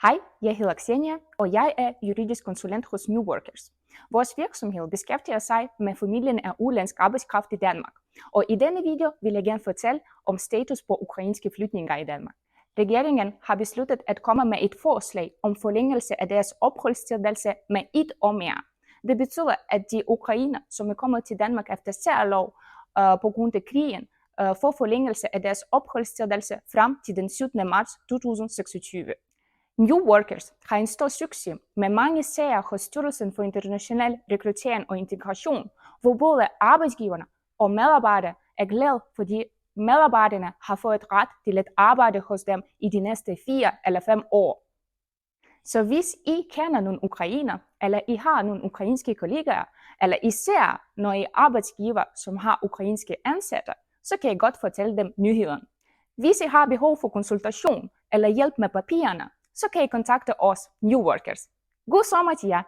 Hej, jeg hedder Xenia, og jeg er juridisk konsulent hos New Workers. Vores virksomhed beskæftiger sig med formidling af udenlandsk arbejdskraft i Danmark. Og i denne video vil jeg gerne fortælle om status på ukrainske flygtninge i Danmark. Regeringen har besluttet at komme med et forslag om forlængelse af deres opholdstilladelse med 1 år mere. Det betyder, at de ukrainere, som er kommet til Danmark efter særlov på grund af krigen, får forlængelse af deres opholdstilladelse frem til den 17. marts 2026. New Workers har en stor succes med mange sager hos Styrelsen for International Rekruttering og Integration, hvor både arbejdsgiverne og medarbejdere er glade, fordi medarbejderne har fået ret til at arbejde hos dem i de næste 4 eller 5 år. Så hvis I kender nogle ukrainer, eller I har nogle ukrainske kollegaer, eller især når I er arbejdsgiver, som har ukrainske ansatte, så kan I godt fortælle dem nyheden. Hvis I har behov for konsultation eller hjælp med papirerne, så kan I kontakte os, New Workers. God sommer til jer!